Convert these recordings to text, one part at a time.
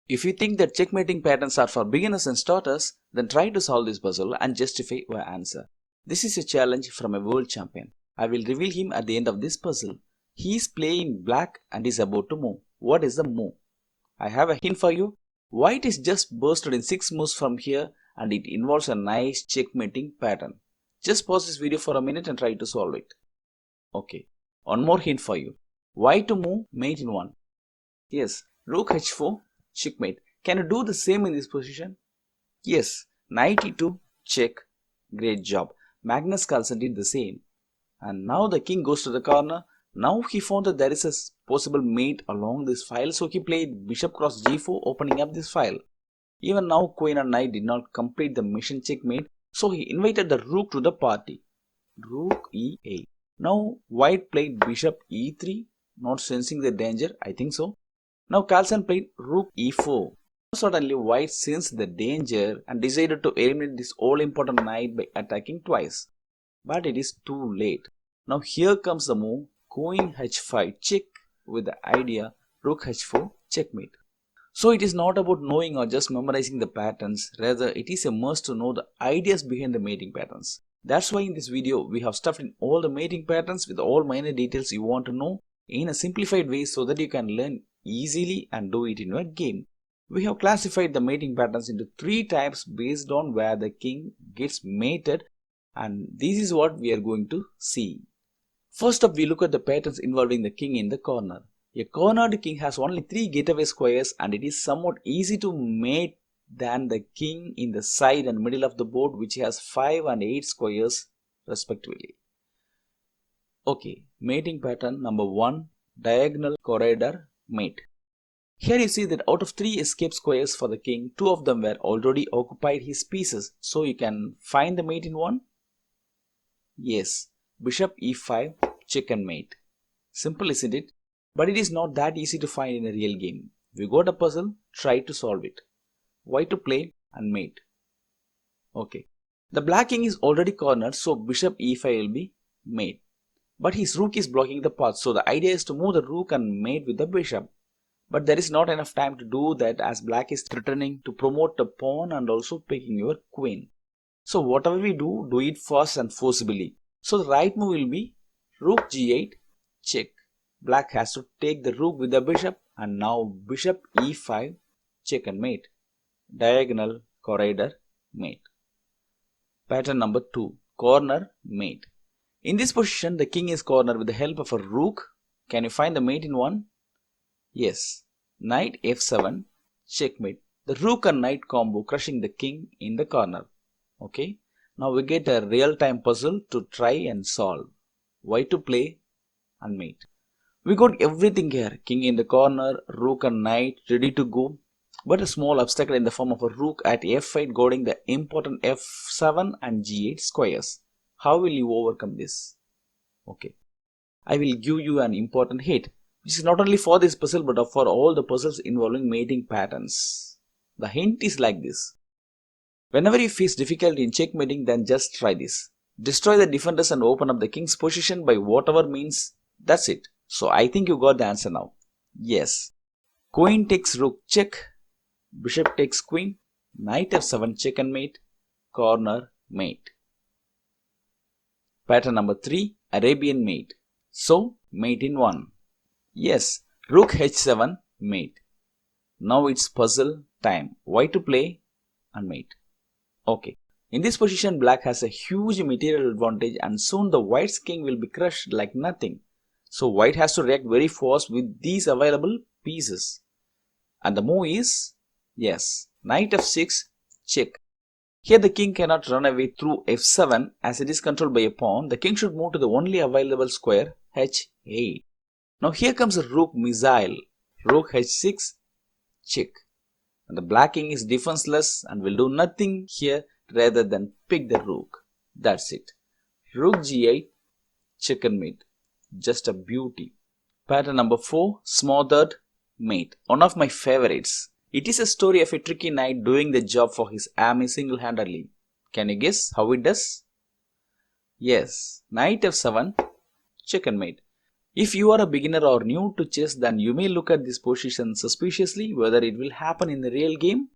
If you think that checkmating patterns are for beginners and starters, then try to solve this puzzle and justify your answer. This is a challenge from a world champion. I will reveal him at the end of this puzzle. He is playing black and is about to move. What is the move? I have a hint for you. White is just bursted in 6 moves from here and it involves a nice checkmating pattern. Just pause this video for a minute and try to solve it. Okay, one more hint for you. White to move, mate in 1. Yes, rook h4, checkmate. Can you do the same in this position? Yes, knight e2, check. Great job. Magnus Carlsen did the same. And now the king goes to the corner. Now he found that there is a possible mate along this file, so he played bishop cross g4, opening up this file. Even now queen and knight did not complete the mission checkmate, so he invited the rook to the party. Rook e8. Now white played bishop e3, not sensing the danger, I think so. Now Carlsen played rook e4. Suddenly white sensed the danger and decided to eliminate this all important knight by attacking twice. But it is too late. Now here comes the move queen h5 check with the idea rook h4 checkmate. So it is not about knowing or just memorizing the patterns, rather it is a must to know the ideas behind the mating patterns. That's why in this video we have stuffed in all the mating patterns with all minor details you want to know in a simplified way so that you can learn easily and do it in your game. We have classified the mating patterns into 3 types based on where the king gets mated, and this is what we are going to see. First up, we look at the patterns involving the king in the corner. A cornered king has only 3 getaway squares and it is somewhat easy to mate than the king in the side and middle of the board, which has 5 and 8 squares respectively. Okay, mating pattern number 1, diagonal corridor mate. Here you see that out of 3 escape squares for the king, 2 of them were already occupied his pieces. So you can find the mate in 1? Yes, bishop e5, check and mate. Simple, isn't it? But it is not that easy to find in a real game. We got a puzzle, try to solve it. White to play and mate. Okay. The black king is already cornered, so bishop e5 will be mate. But his rook is blocking the path, so the idea is to move the rook and mate with the bishop. But there is not enough time to do that as black is threatening to promote the pawn and also picking your queen. So whatever we do, do it fast and forcibly. So the right move will be rook g8, check. Black has to take the rook with the bishop and now bishop e5, check and mate. Diagonal corridor mate. Pattern number 2, corner mate. In this position, the king is cornered with the help of a rook. Can you find the mate in 1? Yes. Knight f7, checkmate. The rook and knight combo crushing the king in the corner. Okay. Now we get a real-time puzzle to try and solve. White to play and mate. We got everything here. King in the corner, rook and knight ready to go. But a small obstacle in the form of a rook at f8 guarding the important f7 and g8 squares. How will you overcome this? Okay. I will give you an important hint, which is not only for this puzzle but for all the puzzles involving mating patterns. The hint is like this. Whenever you face difficulty in checkmating, then just try this. Destroy the defenders and open up the king's position by whatever means. That's it. So I think you got the answer now. Yes. Queen takes rook check. Bishop takes queen. Knight f7 check and mate. Corner mate. Pattern number 3, Arabian Mate. So mate in 1. Yes, rook h7 mate. Now it's puzzle time. White to play and mate. Okay. In this position, black has a huge material advantage and soon the white's king will be crushed like nothing. So white has to react very fast with these available pieces. And the move is, yes, knight f6, check. Here the king cannot run away through f7 as it is controlled by a pawn. The king should move to the only available square, h8. Now here comes a rook missile. Rook h6, check. And the black king is defenseless and will do nothing here rather than pick the rook. That's it. Rook g8, check and mate. Just a beauty. Pattern number 4, Smothered Mate. One of my favorites. It is a story of a tricky knight doing the job for his army single-handedly. Can you guess how it does? Yes, knight f7, check and mate. If you are a beginner or new to chess, then you may look at this position suspiciously, whether it will happen in the real game.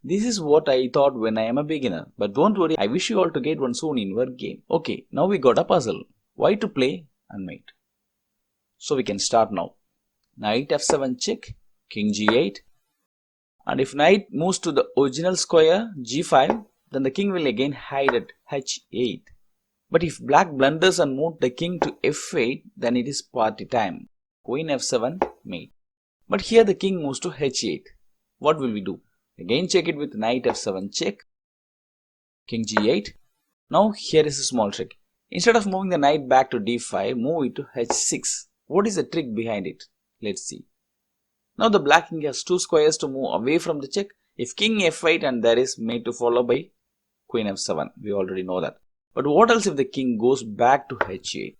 This is what I thought when I am a beginner. But don't worry, I wish you all to get one soon in your game. Okay, now we got a puzzle. Why to play and mate. So we can start now. Knight f7 check, king g8. And if knight moves to the original square g5, then the king will again hide at h8. But if black blunders and moves the king to f8, then it is party time. Queen f7 mate. But here the king moves to h8. What will we do? Again check it with knight f7 check, king g8. Now here is a small trick. Instead of moving the knight back to d5, move it to h6. What is the trick behind it? Let's see. Now the black king has two squares to move away from the check. If king f8 and there is mate to follow by queen f7. We already know that. But what else if the king goes back to h8?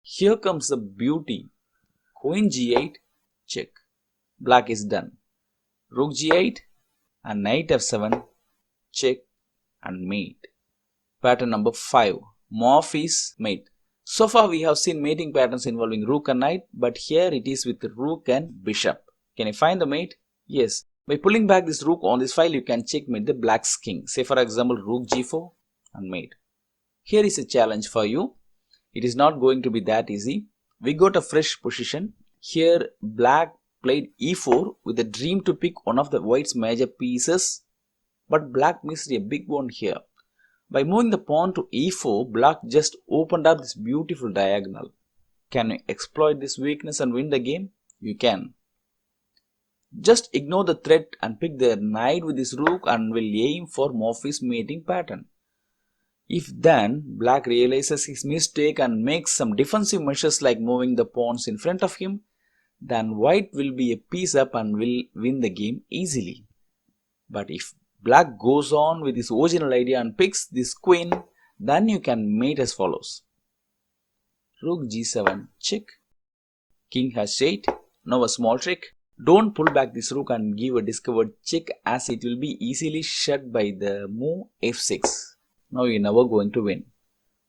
Here comes the beauty. Queen g8 check. Black is done. Rook g8 and knight f7 check and mate. Pattern number 5. Morphy's mate. So far we have seen mating patterns involving rook and knight, but here it is with rook and bishop. Can you find the mate? Yes. By pulling back this rook on this file, you can checkmate the black's king. Say for example rook g4 and mate. Here is a challenge for you. It is not going to be that easy. We got a fresh position. Here black played e4 with a dream to pick one of the white's major pieces, but black missed a big one here. By moving the pawn to e4, black just opened up this beautiful diagonal. Can you exploit this weakness and win the game? You can. Just ignore the threat and pick the knight with this rook and will aim for Morphy's mating pattern. If then black realizes his mistake and makes some defensive measures like moving the pawns in front of him, then white will be a piece up and will win the game easily. But if black goes on with his original idea and picks this queen, then you can mate as follows. Rook g7 check, king h8. Now a small trick. Don't pull back this rook and give a discovered check, as it will be easily shut by the move f6. Now you're never going to win.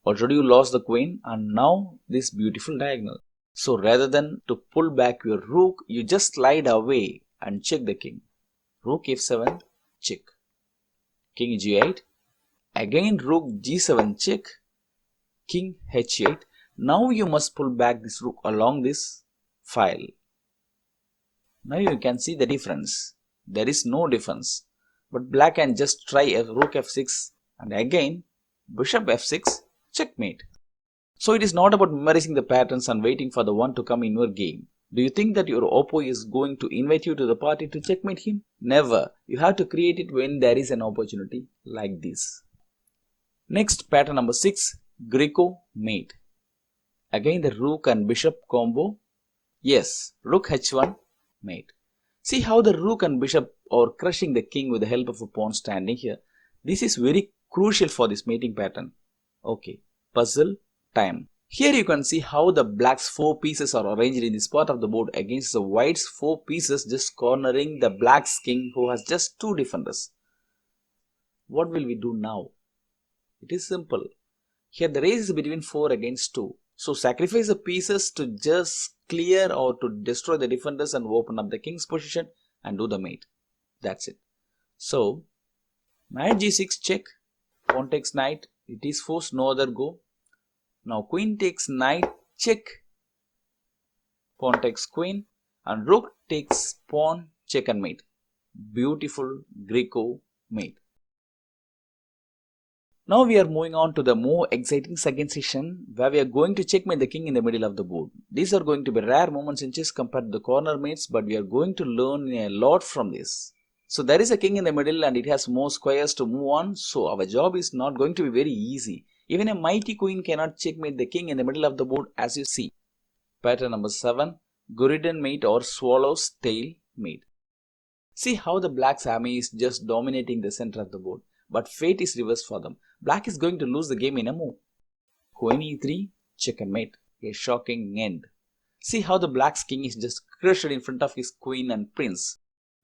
Already you lost the queen and now this beautiful diagonal. So rather than to pull back your rook, you just slide away and check the king. Rook f7 check, king g8. Again rook g7 check, king h8. Now you must pull back this rook along this file. Now you can see the difference. There is no difference. But black can just try a rook f6 and again bishop f6 checkmate. So it is not about memorizing the patterns and waiting for the one to come in your game. Do you think that your oppo is going to invite you to the party to checkmate him? Never. You have to create it when there is an opportunity like this. Next, pattern number 6, Greco mate. Again the rook and bishop combo. Yes, rook h1 mate. See how the rook and bishop are crushing the king with the help of a pawn standing here. This is very crucial for this mating pattern. Okay, puzzle time. Here you can see how the black's 4 pieces are arranged in this part of the board against the white's 4 pieces, just cornering the black's king who has just 2 defenders. What will we do now? It is simple. Here the race is between 4 against 2. So sacrifice the pieces to just clear or to destroy the defenders and open up the king's position and do the mate. That's it. So knight g6 check, pawn takes knight, it is forced, no other go. Now queen takes knight check, pawn takes queen, and rook takes pawn check and mate. Beautiful Greco mate. Now we are moving on to the more exciting second session where we are going to checkmate the king in the middle of the board. These are going to be rare moments in chess compared to the corner mates, but we are going to learn a lot from this. So there is a king in the middle and it has more squares to move on, so our job is not going to be very easy. Even a mighty queen cannot checkmate the king in the middle of the board, as you see. Pattern number 7, Guéridon mate or swallow's tail mate. See how the black's army is just dominating the center of the board, but fate is reversed for them. Black is going to lose the game in a move. Queen e3, check and mate. A shocking end. See how the black's king is just crushed in front of his queen and prince.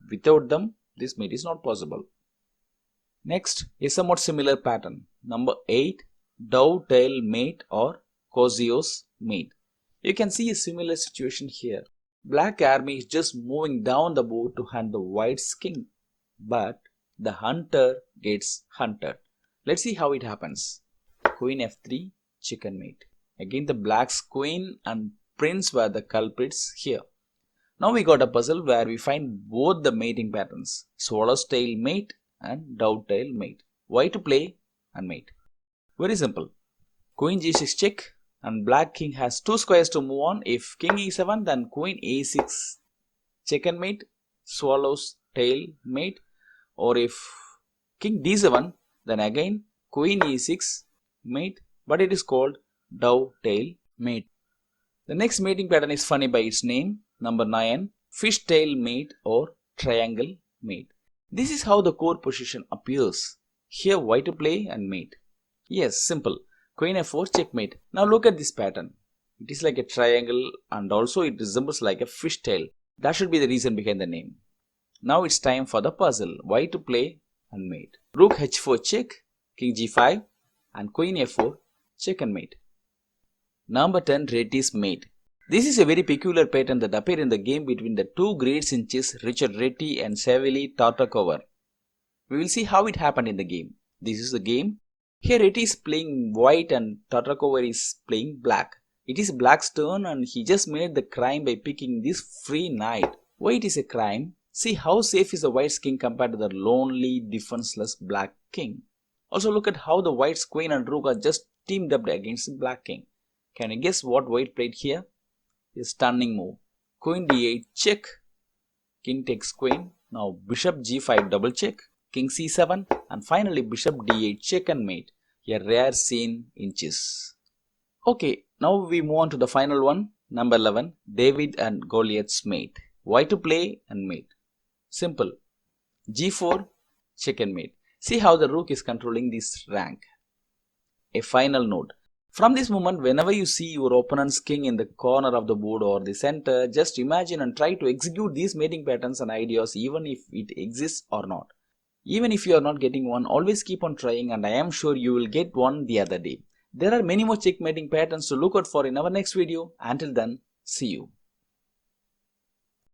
Without them, this mate is not possible. Next, a somewhat similar pattern. Number 8, Dovetail mate or Cozio's mate. You can see a similar situation here. Black army is just moving down the board to hunt the white's king, but the hunter gets hunted. Let's see how it happens. Queen f3, checkmate. Again the black's queen and prince were the culprits here. Now we got a puzzle where we find both the mating patterns, swallow's tail mate and dovetail mate. Why to play and mate? Very simple. Queen g6 check and black king has two squares to move on. If king e7 then queen a6 checkmate, swallow's tail mate, or if king d7 then again queen e6 mate, but it is called dovetail mate. The next mating pattern is funny by its name, number 9, fishtail mate or triangle mate. This is how the core position appears. Here white to play and mate. Yes, simple. Queen f4 checkmate. Now look at this pattern. It is like a triangle and also it resembles like a fishtail. That should be the reason behind the name. Now it's time for the puzzle. White to play and mate. Rook h4 check, king g5 and queen f4 check and mate. Number 10, Reti's mate. This is a very peculiar pattern that appears in the game between the two greats in chess, Richard Reti and Savili Tartakova. We will see how it happened in the game. This is the game. Here Reti is playing white and Tartakova is playing black. It is black's turn and he just made the crime by picking this free knight. Why it is a crime? See how safe is the white's king compared to the lonely, defenseless black king. Also look at how the white's queen and rook are just teamed up against the black king. Can you guess what white played here? A stunning move. Queen d8 check. King takes queen. Now bishop g5 double check. King c7 and finally bishop d8 check and mate. A rare scene in chess. Okay, now we move on to the final one. Number 11. David and Goliath's mate. Why to play and mate? Simple. g4 check and mate. See how the rook is controlling this rank. A final note. From this moment, whenever you see your opponent's king in the corner of the board or the center, just imagine and try to execute these mating patterns and ideas even if it exists or not. Even if you are not getting one, always keep on trying and I am sure you will get one the other day. There are many more checkmating patterns to look out for in our next video. Until then, see you.